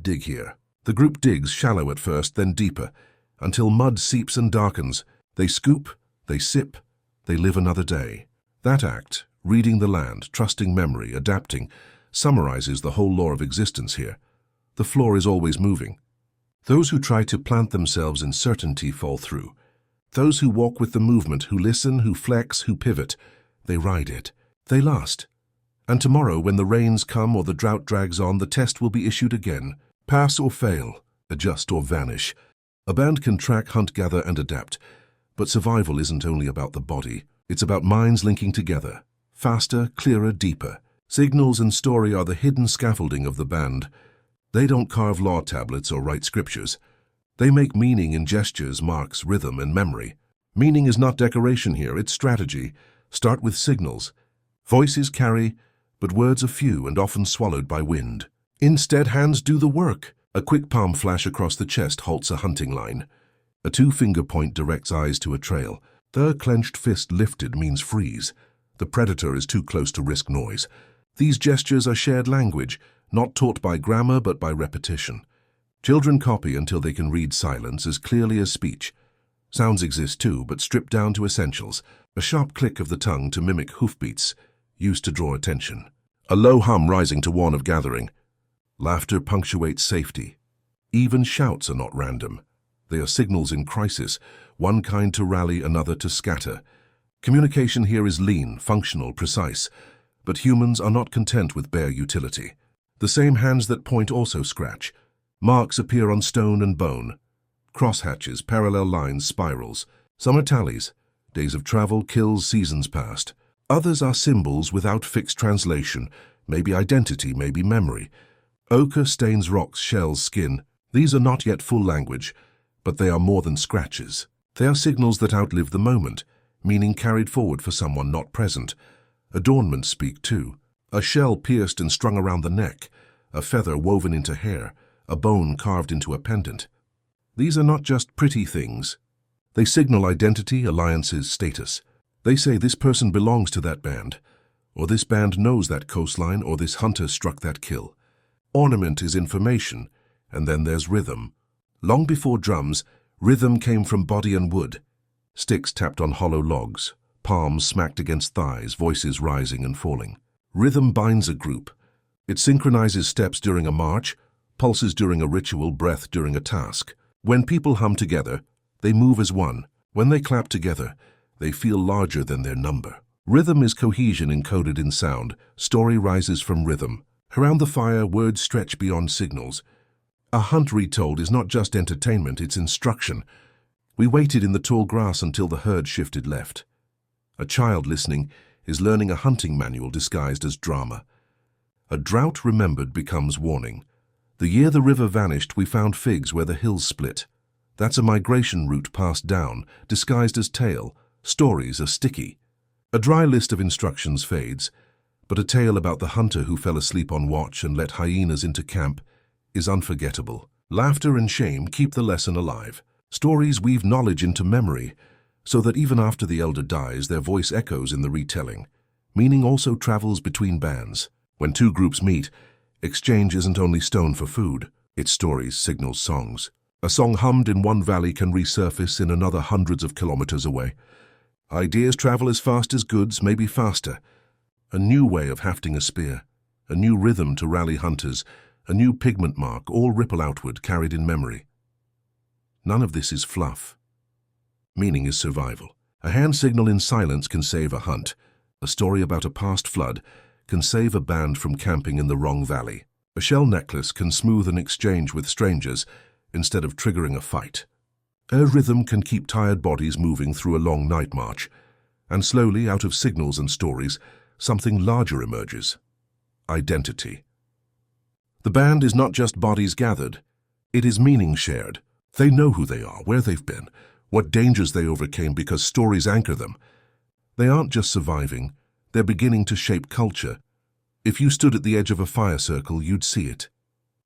S1: Dig here. The group digs, shallow at first, then deeper, until mud seeps and darkens. They scoop, they sip, they live another day. That act, reading the land, trusting memory, adapting, summarizes the whole law of existence here. The floor is always moving. Those who try to plant themselves in certainty fall through. Those who walk with the movement, who listen, who flex, who pivot, they ride it. They last. And tomorrow, when the rains come or the drought drags on, the test will be issued again. Pass or fail, adjust or vanish. A band can track, hunt, gather, and adapt. But survival isn't only about the body. It's about minds linking together. Faster, clearer, deeper. Signals and story are the hidden scaffolding of the band. They don't carve law tablets or write scriptures. They make meaning in gestures, marks, rhythm, and memory. Meaning is not decoration here, it's strategy. Start with signals. Voices carry, but words are few and often swallowed by wind. Instead, hands do the work. A quick palm flash across the chest halts a hunting line. A two-finger point directs eyes to a trail. The clenched fist lifted means freeze. The predator is too close to risk noise. These gestures are shared language, not taught by grammar but by repetition. Children copy until they can read silence as clearly as speech. Sounds exist too, but stripped down to essentials. A sharp click of the tongue to mimic hoofbeats, used to draw attention. A low hum rising to warn of gathering. Laughter punctuates safety. Even shouts are not random. They are signals in crisis, one kind to rally, another to scatter. Communication here is lean, functional, precise. But humans are not content with bare utility. The same hands that point also scratch. Marks appear on stone and bone. Crosshatches, parallel lines, spirals. Some are tallies. Days of travel, kills, seasons past. Others are symbols without fixed translation. Maybe identity, maybe memory. Ochre stains rocks, shells, skin. These are not yet full language, but they are more than scratches. They are signals that outlive the moment, meaning carried forward for someone not present. Adornments speak too. A shell pierced and strung around the neck, a feather woven into hair, a bone carved into a pendant. These are not just pretty things. They signal identity, alliances, status. They say this person belongs to that band, or this band knows that coastline, or this hunter struck that kill. Ornament is information, and then there's rhythm. Long before drums, rhythm came from body and wood. Sticks tapped on hollow logs, palms smacked against thighs, voices rising and falling. Rhythm binds a group. It synchronizes steps during a march, pulses during a ritual, breath during a task. When people hum together, they move as one. When they clap together, they feel larger than their number. Rhythm is cohesion encoded in sound. Story rises from rhythm. Around the fire, words stretch beyond signals. A hunt retold is not just entertainment, it's instruction. We waited in the tall grass until the herd shifted left. A child listening is learning a hunting manual disguised as drama. A drought remembered becomes warning. The year the river vanished, we found figs where the hills split. That's a migration route passed down, disguised as tale. Stories are sticky. A dry list of instructions fades, but a tale about the hunter who fell asleep on watch and let hyenas into camp is unforgettable. Laughter and shame keep the lesson alive. Stories weave knowledge into memory, so that even after the elder dies, their voice echoes in the retelling. Meaning also travels between bands. When two groups meet, exchange isn't only stone for food, it's stories, signals, songs. A song hummed in one valley can resurface in another hundreds of kilometers away. Ideas travel as fast as goods, maybe faster. A new way of hafting a spear, a new rhythm to rally hunters, a new pigment mark, all ripple outward, carried in memory. None of this is fluff. Meaning is survival. A hand signal in silence can save a hunt. A story about a past flood can save a band from camping in the wrong valley. A shell necklace can smooth an exchange with strangers instead of triggering a fight. A rhythm can keep tired bodies moving through a long night march. And slowly, out of signals and stories, something larger emerges. Identity. The band is not just bodies gathered. It is meaning shared. They know who they are, where they've been, what dangers they overcame because stories anchor them. They aren't just surviving, they're beginning to shape culture. If you stood at the edge of a fire circle, you'd see it.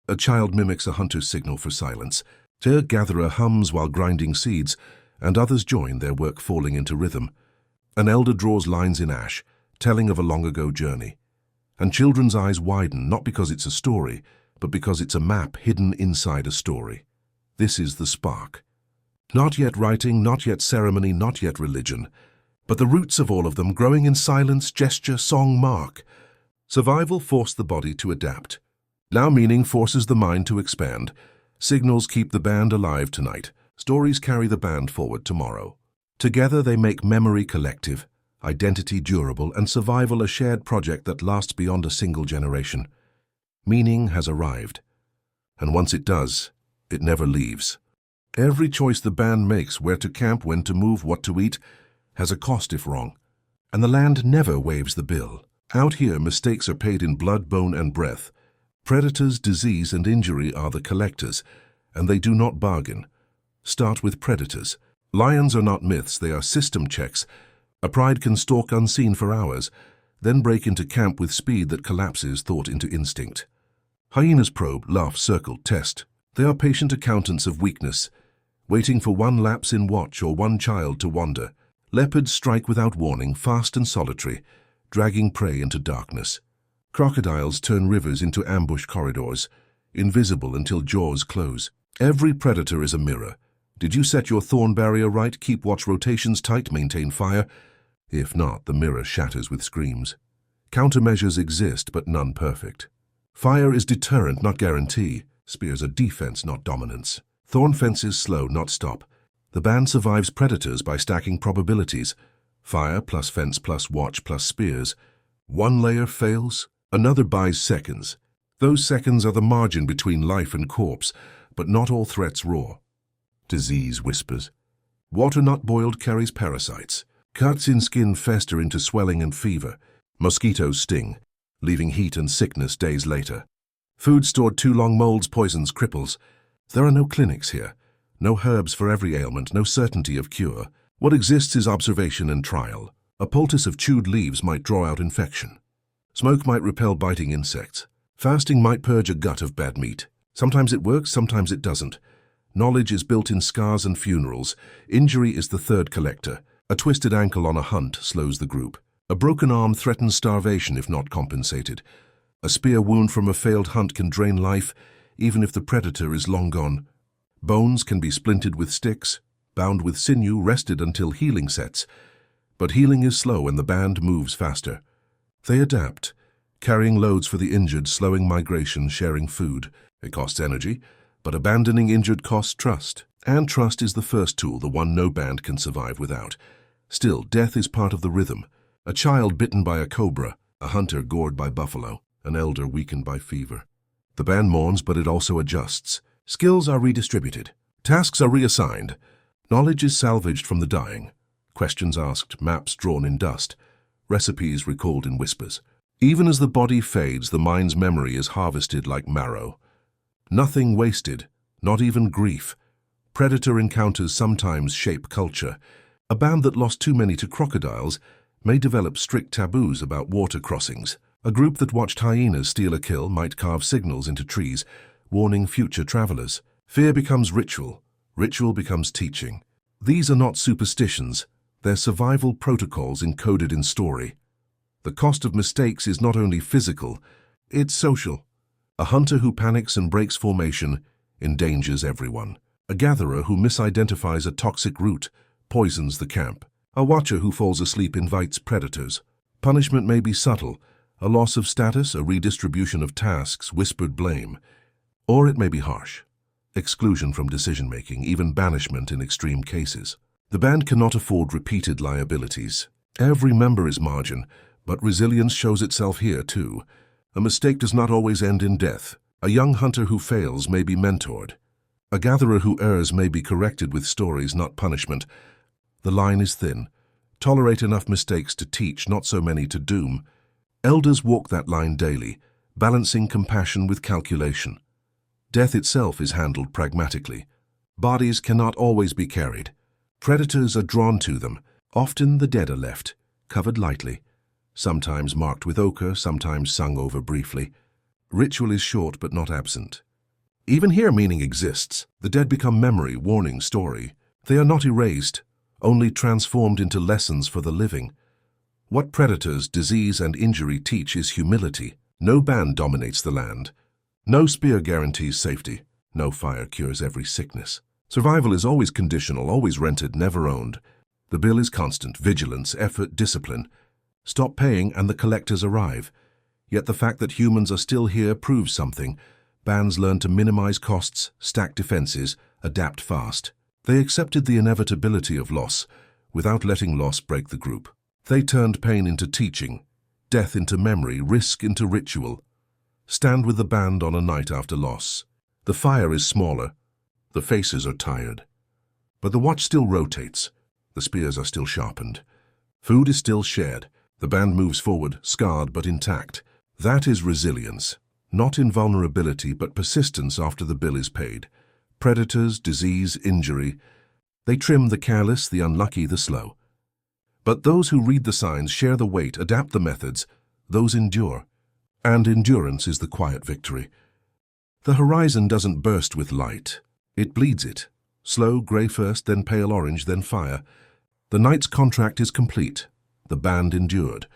S1: A child mimics a hunter's signal for silence. A gatherer hums while grinding seeds, and others join, their work falling into rhythm. An elder draws lines in ash, telling of a long-ago journey. And children's eyes widen, not because it's a story, but because it's a map hidden inside a story. This is the spark. Not yet writing, not yet ceremony, not yet religion, but the roots of all of them growing in silence, gesture, song, mark. Survival forced the body to adapt. Now meaning forces the mind to expand. Signals keep the band alive tonight. Stories carry the band forward tomorrow. Together they make memory collective, identity durable, and survival a shared project that lasts beyond a single generation. Meaning has arrived. And once it does, it never leaves. Every choice the band makes, where to camp, when to move, what to eat, has a cost if wrong. And the land never waives the bill. Out here, mistakes are paid in blood, bone, and breath. Predators, disease, and injury are the collectors, and they do not bargain. Start with predators. Lions are not myths, they are system checks. A pride can stalk unseen for hours, then break into camp with speed that collapses thought into instinct. Hyenas probe, laugh, circle, test. They are patient accountants of weakness, waiting for one lapse in watch or one child to wander. Leopards strike without warning, fast and solitary, dragging prey into darkness. Crocodiles turn rivers into ambush corridors, invisible until jaws close. Every predator is a mirror. Did you set your thorn barrier right? Keep watch rotations tight, maintain fire. If not, the mirror shatters with screams. Countermeasures exist, but none perfect. Fire is deterrent, not guarantee. Spears are defense, not dominance. Thorn fences slow, not stop. The band survives predators by stacking probabilities. Fire plus fence plus watch plus spears. One layer fails, another buys seconds. Those seconds are the margin between life and corpse, but not all threats roar. Disease whispers. Water not boiled carries parasites. Cuts in skin fester into swelling and fever. Mosquitoes sting, leaving heat and sickness days later. Food stored too long molds, poisons, cripples. There are no clinics here. No herbs for every ailment, no certainty of cure. What exists is observation and trial. A poultice of chewed leaves might draw out infection. Smoke might repel biting insects. Fasting might purge a gut of bad meat. Sometimes it works, sometimes it doesn't. Knowledge is built in scars and funerals. Injury is the third collector. A twisted ankle on a hunt slows the group. A broken arm threatens starvation if not compensated. A spear wound from a failed hunt can drain life, even if the predator is long gone. Bones can be splintered with sticks, bound with sinew, rested until healing sets. But healing is slow and the band moves faster. They adapt, carrying loads for the injured, slowing migration, sharing food. It costs energy, but abandoning injured costs trust. And trust is the first tool, the one no band can survive without. Still, death is part of the rhythm. A child bitten by a cobra, a hunter gored by buffalo, an elder weakened by fever. The band mourns, but it also adjusts. Skills are redistributed. Tasks are reassigned. Knowledge is salvaged from the dying. Questions asked, maps drawn in dust, recipes recalled in whispers. Even as the body fades, the mind's memory is harvested like marrow. Nothing wasted, not even grief. Predator encounters sometimes shape culture. A band that lost too many to crocodiles may develop strict taboos about water crossings. A group that watched hyenas steal a kill might carve signals into trees, warning future travelers. Fear becomes ritual. Ritual becomes teaching. These are not superstitions. They're survival protocols encoded in story. The cost of mistakes is not only physical, it's social. A hunter who panics and breaks formation endangers everyone. A gatherer who misidentifies a toxic root poisons the camp. A watcher who falls asleep invites predators. Punishment may be subtle, a loss of status, a redistribution of tasks, whispered blame. Or it may be harsh, exclusion from decision-making, even banishment in extreme cases. The band cannot afford repeated liabilities. Every member is margin, but resilience shows itself here too. A mistake does not always end in death. A young hunter who fails may be mentored. A gatherer who errs may be corrected with stories, not punishment. The line is thin. Tolerate enough mistakes to teach, not so many to doom. Elders walk that line daily, balancing compassion with calculation. Death itself is handled pragmatically. Bodies cannot always be carried. Predators are drawn to them. Often the dead are left, covered lightly, sometimes marked with ochre, sometimes sung over briefly. Ritual is short but not absent. Even here meaning exists. The dead become memory, warning, story. They are not erased, only transformed into lessons for the living. What predators, disease, and injury teach is humility. No band dominates the land. No spear guarantees safety. No fire cures every sickness. Survival is always conditional, always rented, never owned. The bill is constant, vigilance, effort, discipline. Stop paying and the collectors arrive. Yet the fact that humans are still here proves something. Bands learn to minimize costs, stack defenses, adapt fast. They accepted the inevitability of loss, without letting loss break the group. They turned pain into teaching, death into memory, risk into ritual. Stand with the band on a night after loss. The fire is smaller, the faces are tired. But the watch still rotates, the spears are still sharpened. Food is still shared, the band moves forward, scarred but intact. That is resilience, not invulnerability but persistence after the bill is paid. Predators, disease, injury, they trim the careless, the unlucky, the slow. But those who read the signs, share the weight, adapt the methods, those endure. And endurance is the quiet victory. The horizon doesn't burst with light, it bleeds it. Slow, grey first, then pale orange, then fire. The night's contract is complete. The band endured.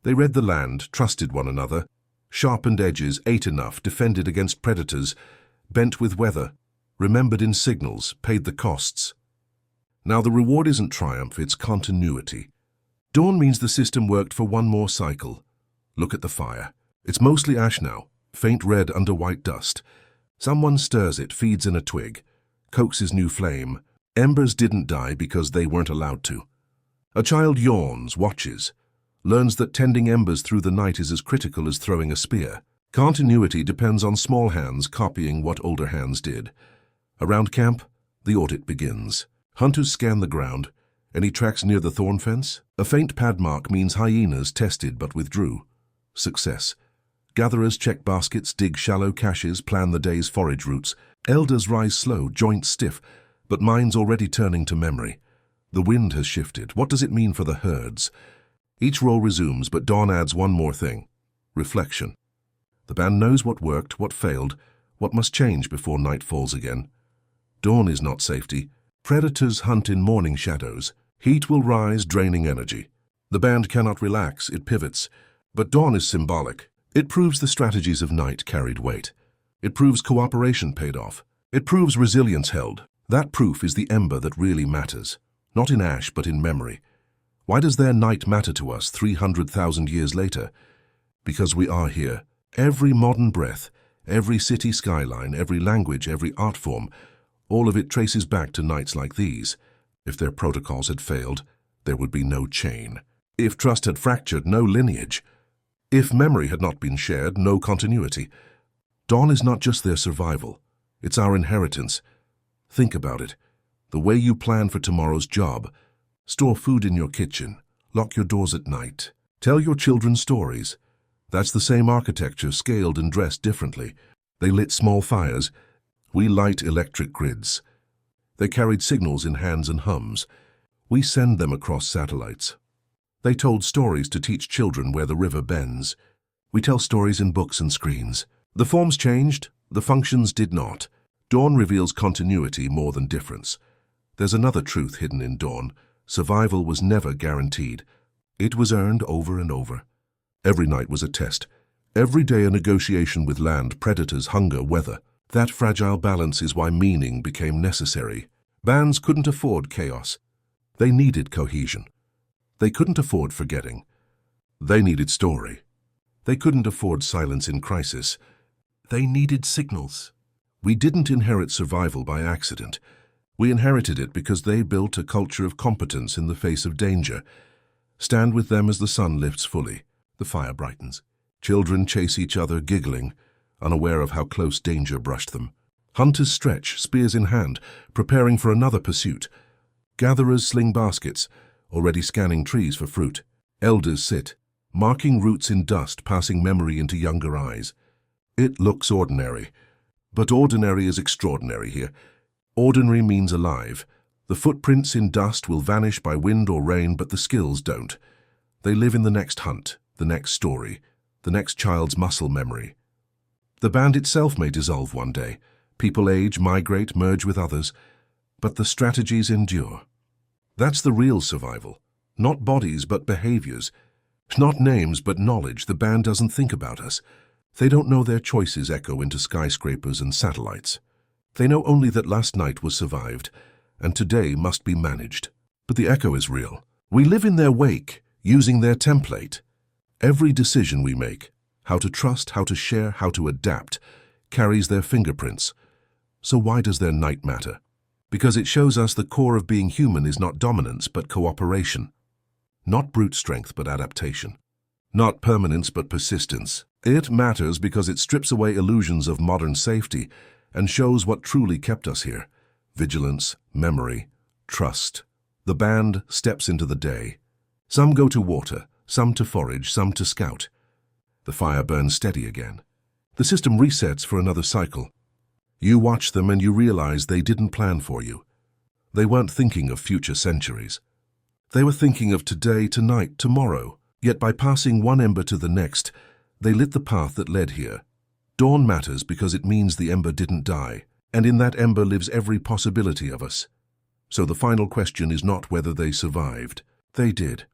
S1: They read the land, trusted one another, sharpened edges, ate enough, defended against predators, bent with weather, remembered in signals, paid the costs. Now the reward isn't triumph, it's continuity. Dawn means the system worked for one more cycle. Look at the fire. It's mostly ash now, faint red under white dust. Someone stirs it, feeds in a twig, coaxes new flame. Embers didn't die because they weren't allowed to. A child yawns, watches, learns that tending embers through the night is as critical as throwing a spear. Continuity depends on small hands copying what older hands did. Around camp, the audit begins. Hunters scan the ground. Any tracks near the thorn fence? A faint pad mark means hyenas tested but withdrew. Success. Gatherers check baskets, dig shallow caches, plan the day's forage routes. Elders rise slow, joints stiff, but minds already turning to memory. The wind has shifted. What does it mean for the herds? Each roll resumes, but Dawn adds one more thing. Reflection. The band knows what worked, what failed, what must change before night falls again. Dawn is not safety. Predators hunt in morning shadows. Heat will rise, draining energy. The band cannot relax, it pivots. But dawn is symbolic. It proves the strategies of night carried weight. It proves cooperation paid off. It proves resilience held. That proof is the ember that really matters. Not in ash, but in memory. Why does their night matter to us 300,000 years later? Because we are here. Every modern breath, every city skyline, every language, every art form, all of it traces back to nights like these. If their protocols had failed, there would be no chain. If trust had fractured, no lineage. If memory had not been shared, no continuity. Dawn is not just their survival. It's our inheritance. Think about it. The way you plan for tomorrow's job. Store food in your kitchen. Lock your doors at night. Tell your children stories. That's the same architecture, scaled and dressed differently. They lit small fires. We light electric grids. They carried signals in hands and hums. We send them across satellites. They told stories to teach children where the river bends. We tell stories in books and screens. The forms changed, the functions did not. Dawn reveals continuity more than difference. There's another truth hidden in Dawn. Survival was never guaranteed. It was earned over and over. Every night was a test. Every day a negotiation with land, predators, hunger, weather. That fragile balance is why meaning became necessary. Bands couldn't afford chaos. They needed cohesion. They couldn't afford forgetting. They needed story. They couldn't afford silence in crisis. They needed signals. We didn't inherit survival by accident. We inherited it because they built a culture of competence in the face of danger. Stand with them as the sun lifts fully. The fire brightens. Children chase each other, giggling, unaware of how close danger brushed them. Hunters stretch, spears in hand, preparing for another pursuit. Gatherers sling baskets, already scanning trees for fruit. Elders sit, marking routes in dust, passing memory into younger eyes. It looks ordinary, but ordinary is extraordinary here. Ordinary means alive. The footprints in dust will vanish by wind or rain, but the skills don't. They live in the next hunt, the next story, the next child's muscle memory. The band itself may dissolve one day. People age, migrate, merge with others, but the strategies endure. That's the real survival. Not bodies, but behaviors. Not names, but knowledge. The band doesn't think about us. They don't know their choices echo into skyscrapers and satellites. They know only that last night was survived, and today must be managed. But the echo is real. We live in their wake, using their template. Every decision we make, how to trust, how to share, how to adapt, carries their fingerprints. So why does their night matter? Because it shows us the core of being human is not dominance but cooperation. Not brute strength but adaptation. Not permanence but persistence. It matters because it strips away illusions of modern safety and shows what truly kept us here. Vigilance, memory, trust. The band steps into the day. Some go to water, some to forage, some to scout. The fire burns steady again. The system resets for another cycle. You watch them and you realize they didn't plan for you. They weren't thinking of future centuries. They were thinking of today, tonight, tomorrow. Yet by passing one ember to the next, they lit the path that led here. Dawn matters because it means the ember didn't die, and in that ember lives every possibility of us. So the final question is not whether they survived. They did.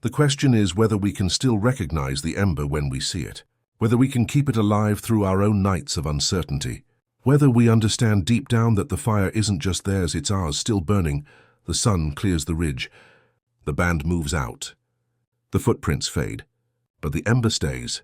S1: The question is whether we can still recognize the ember when we see it, whether we can keep it alive through our own nights of uncertainty, whether we understand deep down that the fire isn't just theirs, it's ours, still burning. The sun clears the ridge. The band moves out. The footprints fade, but the ember stays.